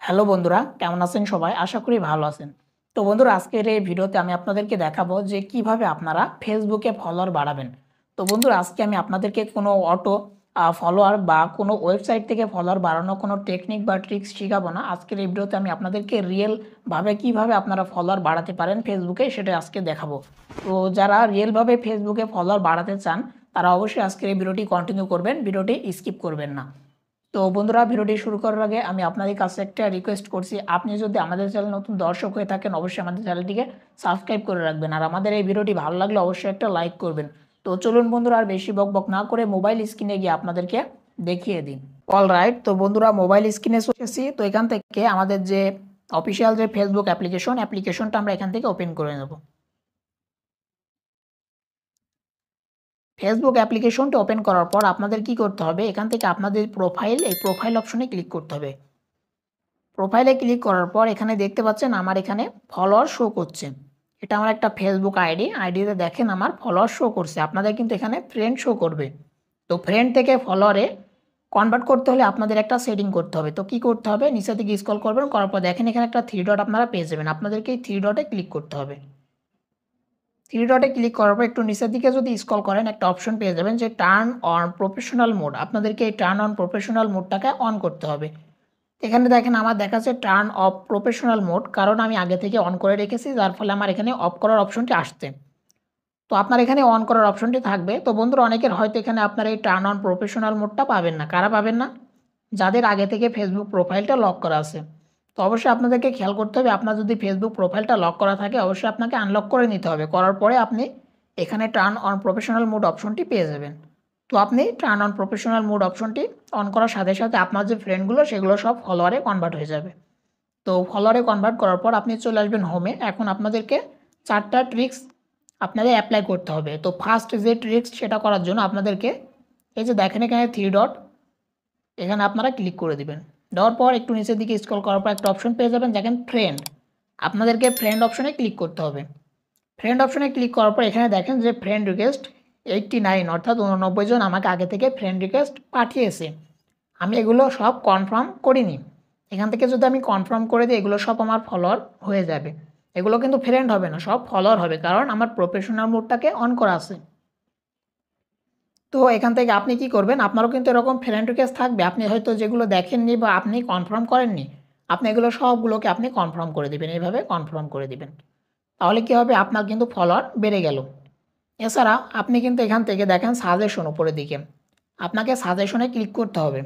Hello বন্ধুরা, কেমন আছেন সবাই? আশা করি ভালো আছেন। তো বন্ধুরা, আজকের এই ভিডিওতে আমি আপনাদেরকে দেখাবো যে কিভাবে আপনারা ফেসবুকে ফলোয়ার বাড়াবেন। তো বন্ধুরা, আজকে আমি আপনাদেরকে কোনো অটো ফলোয়ার বা কোনো ওয়েবসাইট থেকে ফলোয়ার বাড়ানোর কোনো টেকনিক বা ট্রিক্স শিখাবো না। আজকের এই ভিডিওতে আমি আপনাদেরকে রিয়েলভাবে কিভাবে আপনারা ফলোয়ার বাড়াতে পারেন ফেসবুকে, সেটা আজকে দেখাবো। তো যারা রিয়েলভাবে ফেসবুকে ফলোয়ার বাড়াতে চান, তারা অবশ্যই আজকের এই ভিডিওটি কন্টিনিউ করবেন, ভিডিওটি স্কিপ করবেন না। তো বন্ধুরা, ভিডিওটি শুরু করার আগে আমি আপনাদের কাছে একটা রিকোয়েস্ট করছি, আপনি যদি আমাদের চ্যানেল নতুন দর্শক হয়ে থাকেন, অবশ্যই আমাদের চ্যানেলটিকে সাবস্ক্রাইব করে রাখবেন। আর আমাদের এই ভিডিওটি ভালো লাগলে অবশ্যই একটা লাইক করবেন। তো চলুন বন্ধুরা, আর বেশি বকবক না করে মোবাইল স্ক্রিনে গিয়ে আপনাদেরকে দেখিয়ে দিন। অলরাইট, তো বন্ধুরা, মোবাইল স্ক্রিনে এসেছি। তো এখান থেকে আমাদের যে অফিসিয়াল যে ফেসবুক অ্যাপ্লিকেশনটা আমরা এখান থেকে ওপেন করে নেব। ফেসবুক অ্যাপ্লিকেশনটা ওপেন করার পর আপনাদের কি করতে হবে, এখান থেকে আপনাদের এই প্রোফাইল অপশনে ক্লিক করতে হবে। প্রোফাইলে ক্লিক করার পর এখানে দেখতে পাচ্ছেন আমার এখানে ফলোয়ার শো করছে। এটা আমার একটা ফেসবুক আইডিতে দেখেন আমার ফলোয়ার শো করছে। আপনাদের কিন্তু এখানে ফ্রেন্ড শো করবে। তো ফ্রেন্ড থেকে ফলোয়ারে কনভার্ট করতে হলে আপনাদের একটা সেটিং করতে হবে। তো কি করতে হবে, নিচে দিকে স্ক্রল করবেন, করার পর দেখেন এখানে একটা থ্রি ডট আপনারা পেয়ে যাবেন। আপনাদেরকে এই থ্রি ডটে ক্লিক করতে হবে। থ্রি ডটে ক্লিক করার পর একটু নিচের দিকে যদি স্ক্রল করেন, একটা অপশন পেয়ে যাবেন যে টার্ন অন প্রফেশনাল মোড। আপনাদেরকে এই টার্ন অন প্রফেশনাল মোডটাকে অন করতে হবে। এখানে দেখেন আমার দেখাচ্ছে টার্ন অফ প্রফেশনাল মোড, কারণ আমি আগে থেকে অন করে রেখেছি, যার ফলে আমার এখানে অফ করার অপশনটি আসছে। তো আপনার এখানে অন করার অপশনটি থাকবে। তো বন্ধুরা, অনেকের হয়তো এখানে আপনার এই টার্ন অন প্রফেশনাল মোডটা পাবেন না। কারা পাবেন না? যাদের আগে থেকে ফেসবুক প্রোফাইলটা লক করা আছে। তো অবশ্যই আপনাদেরকে খেয়াল করতে হবে, আপনার যদি ফেসবুক প্রোফাইলটা লক করা থাকে, অবশ্যই আপনাকে আনলক করে নিতে হবে। করার পরে আপনি এখানে টার্ন অন প্রফেশনাল মোড অপশনটি পেয়ে যাবেন। তো আপনি টার্ন অন প্রফেশনাল মোড অপশনটি অন করার সাথে সাথে আপনার যে ফ্রেন্ডগুলো, সেগুলো সব ফলোয়ারে কনভার্ট হয়ে যাবে। তো ফলোয়ারে কনভার্ট করার পর আপনি চলে আসবেন হোমে। এখন আপনাদেরকে 4টা ট্রিক্স আপনাদের অ্যাপ্লাই করতে হবে। তো ফার্স্ট যে ট্রিক্স, সেটা করার জন্য আপনাদেরকে এই যে দেখেন এখানে থ্রি ডট, এখানে আপনারা ক্লিক করে দিবেন। দেওয়ার পর একটু নিচের দিকে স্ক্রল করার পর একটা অপশন পেয়ে যাবেন, দেখেন ফ্রেন্ড। আপনাদেরকে ফ্রেন্ড অপশনে ক্লিক করতে হবে। ফ্রেন্ড অপশনে ক্লিক করার পর এখানে দেখেন যে ফ্রেন্ড রিকোয়েস্ট 89, অর্থাৎ 89 জন আমাকে আগে থেকে ফ্রেন্ড রিকোয়েস্ট পাঠিয়েছে। আমি এগুলো সব কনফার্ম করিনি। এখান থেকে যদি আমি কনফার্ম করে দিই, এগুলো সব আমার ফলোয়ার হয়ে যাবে। এগুলো কিন্তু ফ্রেন্ড হবে না, সব ফলোয়ার হবে, কারণ আমার প্রফেশনাল মোডটাকে অন করা আছে। তো এখান থেকে আপনি কি করবেন, আপনারও কিন্তু এরকম ফ্রেন্ড রিকোয়েস্ট থাকবে, আপনি হয়তো যেগুলো দেখেননি বা আপনি কনফার্ম করেননি, আপনি এগুলো সবগুলোকে আপনি কনফার্ম করে দিবেন, এইভাবে কনফার্ম করে দিবেন। তাহলে কি হবে, আপনার কিন্তু ফলোয়ার বেড়ে গেল। এছাড়া আপনি কিন্তু এখান থেকে দেখেন সাজেশন উপরের দিকে, আপনাকে সাজেশনে ক্লিক করতে হবে।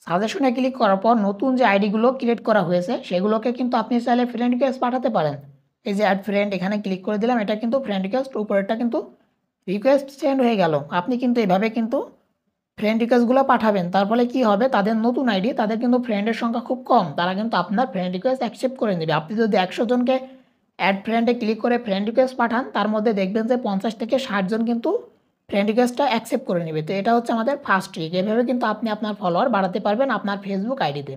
সাজেশনে ক্লিক করার পর নতুন যে আইডিগুলো ক্রিয়েট করা হয়েছে, সেগুলোকে কিন্তু আপনি চাইলে ফ্রেন্ড রিকোয়েস্ট পাঠাতে পারেন। এই যে অ্যাড ফ্রেন্ড, এখানে ক্লিক করে দিলাম, এটা কিন্তু ফ্রেন্ড রিকোয়েস্ট, উপরেরটা কিন্তু রিকোয়েস্ট সেন্ড হয়ে গেল। আপনি কিন্তু এভাবে কিন্তু ফ্রেন্ড রিকোয়েস্টগুলো পাঠাবেন। তার ফলে কী হবে, তাদের নতুন আইডি, তাদের কিন্তু ফ্রেন্ডের সংখ্যা খুব কম, তারা কিন্তু আপনার ফ্রেন্ড রিকোয়েস্ট অ্যাকসেপ্ট করে নেবে। আপনি যদি 100 জনকে অ্যাড ফ্রেন্ডে ক্লিক করে ফ্রেন্ড রিকোয়েস্ট পাঠান, তার মধ্যে দেখবেন যে 50 থেকে 60 জন কিন্তু ফ্রেন্ড রিকোয়েস্টটা অ্যাকসেপ্ট করে নেবে। তো এটা হচ্ছে আমাদের ফার্স্ট ট্রিক। এভাবে কিন্তু আপনি আপনার ফলোয়ার বাড়াতে পারবেন আপনার ফেসবুক আইডিতে।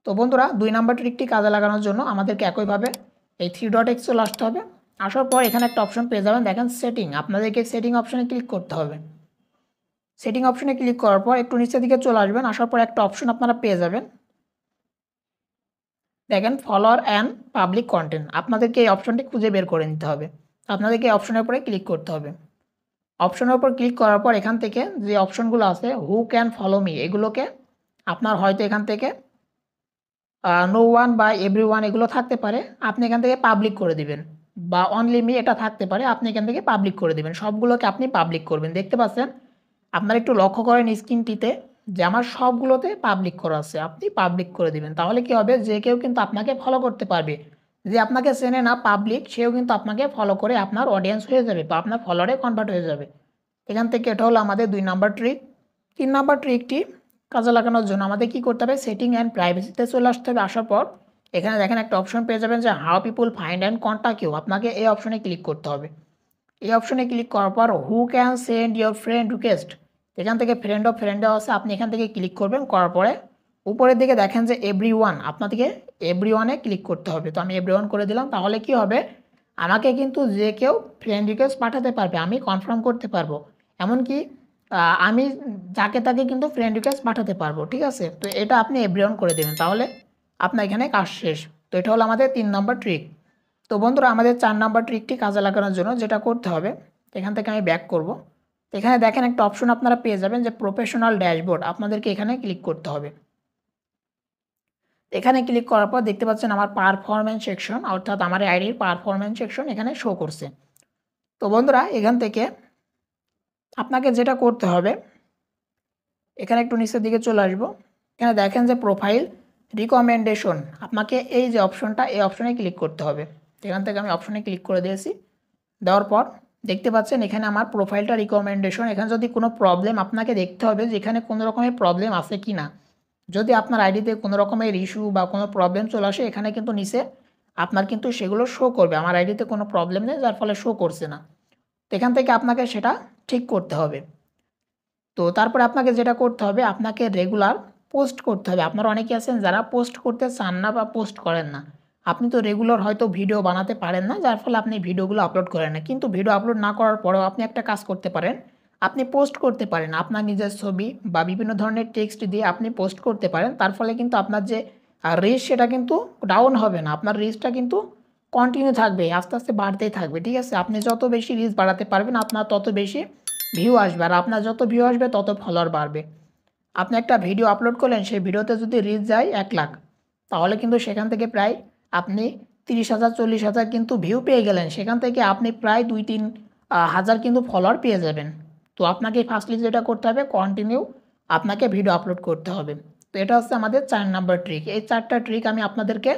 তো বন্ধুরা, 2 নাম্বার ট্রিকটি কাজে লাগানোর জন্য আমাদেরকে একইভাবে এই থ্রি ডট এক্স চলে আসতে হবে। আসার পর এখানে একটা অপশন পেয়ে যাবেন, দেখেন সেটিং। আপনাদেরকে সেটিং অপশনে ক্লিক করতে হবে। সেটিং অপশনে ক্লিক করার পর একটু নিচের দিকে চলে আসবেন। আসার পর একটা অপশন আপনারা পেয়ে যাবেন, দেখেন ফলোয়ার অ্যান্ড পাবলিক কন্টেন্ট। আপনাদেরকে এই অপশনটি খুঁজে বের করে নিতে হবে। আপনাদেরকে এই অপশনের উপরে ক্লিক করতে হবে। অপশনের উপর ক্লিক করার পর এখান থেকে যে অপশনগুলো আছে, হু ক্যান ফলো মি, এগুলোকে আপনার হয়তো এখান থেকে নো ওয়ান বা এভরি ওয়ান এগুলো থাকতে পারে, আপনি এখান থেকে পাবলিক করে দিবেন। বা অনলি মি এটা থাকতে পারে, আপনি এখান থেকে পাবলিক করে দিবেন। সবগুলোকে আপনি পাবলিক করবেন। দেখতে পাচ্ছেন, আপনারা একটু লক্ষ্য করেন স্ক্রিনটিতে যে আমার সবগুলোতে পাবলিক করা আছে, আপনি পাবলিক করে দিবেন। তাহলে কি হবে, যে কেউ কিন্তু আপনাকে ফলো করতে পারবে। যে আপনাকে চেনে না, পাবলিক, সেও কিন্তু আপনাকে ফলো করে আপনার অডিয়েন্স হয়ে যাবে বা আপনার ফলোয়ারে কনভার্ট হয়ে যাবে। এখান থেকে এটা হলো আমাদের 2 নাম্বার ট্রিক। 3 নাম্বার ট্রিকটি কাজে লাগানোর জন্য আমাদের কী করতে হবে, সেটিং অ্যান্ড প্রাইভেসিতে চলে আসতে হবে। আসার পর এখানে দেখেন একটা অপশন পেয়ে যাবেন যে how people find and contact you. আপনাকে এই অপশনে ক্লিক করতে হবে। এই অপশনে ক্লিক করার পর who can send your friend request, এখান থেকে ফ্রেন্ড অফ ফ্রেন্ডও আছে, আপনি এখান থেকে ক্লিক করবেন। করার পরে উপরের দিকে দেখেন যে এভরি ওয়ান, আপনাদেরকে এভরি ওয়ানে ক্লিক করতে হবে। তো আমি এভরি ওয়ান করে দিলাম। তাহলে কি হবে, আমাকে কিন্তু যে কেউ ফ্রেন্ড রিকোয়েস্ট পাঠাতে পারবে, আমি কনফার্ম করতে পারবো। এমনকি আমি যাকে তাকে কিন্তু ফ্রেন্ড রিকোয়েস্ট পাঠাতে পারবো, ঠিক আছে। তো এটা আপনি এভরিওয়ান করে দেবেন, তাহলে আপনার এখানে কাজ শেষ। তো এটা হলো আমাদের 3 নম্বর ট্রিক। তো বন্ধুরা আমাদের 4 নম্বর ট্রিকটি কাজে লাগানোর জন্য যেটা করতে হবে, এখান থেকে আমি ব্যাক করব। এখানে দেখেন একটা অপশন আপনারা পেয়ে যাবেন যে প্রফেশনাল ড্যাশবোর্ড, আপনাদেরকে এখানে ক্লিক করতে হবে। এখানে ক্লিক করার পর দেখতে পাচ্ছেন আমার পারফরম্যান্স সেকশন, অর্থাৎ আমার আইডির পারফরম্যান্স সেকশন এখানে শো করছে। তো বন্ধুরা এখান থেকে আপনাকে যেটা করতে হবে, এখানে একটু নিচের দিকে চলে আসবো। এখানে দেখেন যে প্রোফাইল রিকমেন্ডেশন, আপনাকে এই যে অপশনটা, এই অপশনে ক্লিক করতে হবে। এখান থেকে আমি অপশনে ক্লিক করে দিয়েছি। দেওয়ার পর দেখতে পাচ্ছেন এখানে আমার প্রোফাইলটা রিকমেন্ডেশন। এখানে যদি কোনো প্রবলেম আপনাকে দেখতে হবে যে এখানে কোনো রকমের প্রবলেম আছে কি না। যদি আপনার আইডিতে কোনো রকমের ইস্যু বা কোনো প্রবলেম চলে আসে, এখানে কিন্তু নিচে আপনার কিন্তু সেগুলো শো করবে। আমার আইডিতে কোনো প্রবলেম নেই, যার ফলে শো করছে না। তো এখান থেকে আপনাকে সেটা ঠিক করতে হবে। তো তারপরে আপনাকে যেটা করতে হবে, আপনাকে রেগুলার পোস্ট করতে হবে। আপনারা অনেকে আছেন যারা পোস্ট করতে চান না বা পোস্ট করেন না। আপনি তো রেগুলার হয়তো ভিডিও বানাতে পারেন না, যার ফলে আপনি ভিডিওগুলো আপলোড করেন না। কিন্তু ভিডিও আপলোড না করার পরেও আপনি একটা কাজ করতে পারেন, আপনি পোস্ট করতে পারেন। আপনার নিজের ছবি বা বিভিন্ন ধরনের টেক্সট দিয়ে আপনি পোস্ট করতে পারেন। তার ফলে কিন্তু আপনার যে রিচ সেটা কিন্তু ডাউন হবে না। আপনার রিচটা কিন্তু কন্টিনিউ থাকবে, আস্তে আস্তে বাড়তেই থাকবে, ঠিক আছে। আপনি যত বেশি রিচ বাড়াতে পারবেন, আপনার তত বেশি ভিউ আসবে, আর আপনার যত ভিউ আসবে তত ফলোয়ার বাড়বে। আপনি একটা ভিডিও আপলোড করলেন, সেই ভিডিওতে যদি রিচ যায় 1 লাখ, তাহলে কিন্তু সেখান থেকে প্রায় আপনি 30,000 40,000 কিন্তু ভিউ পেয়ে গেলেন। সেখান থেকে আপনি প্রায় 2-3 হাজার কিন্তু ফলোয়ার পেয়ে যাবেন। তো আপনাকে ফার্স্টলি যেটা করতে হবে, কন্টিনিউ আপনাকে ভিডিও আপলোড করতে হবে। তো এটা হচ্ছে আমাদের 4 নাম্বার ট্রিক। এই 4টা ট্রিক আমি আপনাদেরকে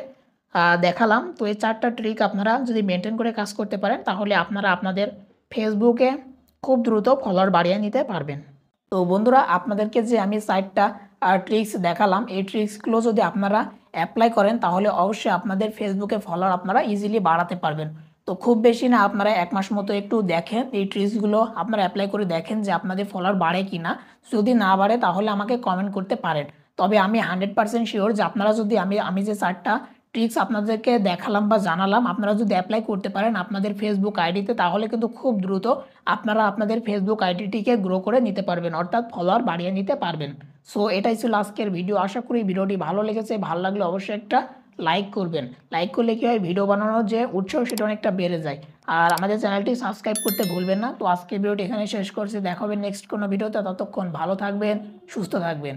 দেখালাম। তো এই 4টা ট্রিক আপনারা যদি মেনটেন করে কাজ করতে পারেন, তাহলে আপনারা আপনাদের ফেসবুকে খুব দ্রুত ফলোয়ার বাড়িয়ে নিতে পারবেন। তো বন্ধুরা আপনাদেরকে যে আমি 4টা ট্রিক্স দেখালাম, এই ট্রিক্সগুলো যদি আপনারা অ্যাপ্লাই করেন, তাহলে অবশ্যই আপনাদের ফেসবুকে ফলোয়ার আপনারা ইজিলি বাড়াতে পারবেন। তো খুব বেশি না, আপনারা 1 মাস মতো একটু দেখেন, এই ট্রিক্সগুলো আপনারা অ্যাপ্লাই করে দেখেন যে আপনাদের ফলোয়ার বাড়ে কি না। যদি না বাড়ে তাহলে আমাকে কমেন্ট করতে পারেন। তবে আমি 100% শিওর যে আপনারা যদি আমি যে 4টা ট্রিক্স আপনাদেরকে দেখালাম বা জানালাম, আপনারা যদি অ্যাপ্লাই করতে পারেন আপনাদের ফেসবুক আইডিতে, তাহলে কিন্তু খুব দ্রুত আপনারা আপনাদের ফেসবুক আইডিটিকে গ্রো করে নিতে পারবেন, অর্থাৎ ফলোয়ার বাড়িয়ে নিতে পারবেন। সো এটাই ছিল আজকের ভিডিও। আশা করি ভিডিওটি ভালো লেগেছে। ভালো লাগলে অবশ্যই একটা লাইক করবেন। লাইক করলে কী হয়, ভিডিও বানানোর যে উৎসাহ সেটা অনেকটা বেড়ে যায়। আর আমাদের চ্যানেলটি সাবস্ক্রাইব করতে ভুলবেন না। তো আজকের ভিডিওটি এখানে শেষ করছি, দেখা হবে নেক্সট কোনো ভিডিওতে। ততক্ষণ ভালো থাকবেন, সুস্থ থাকবেন।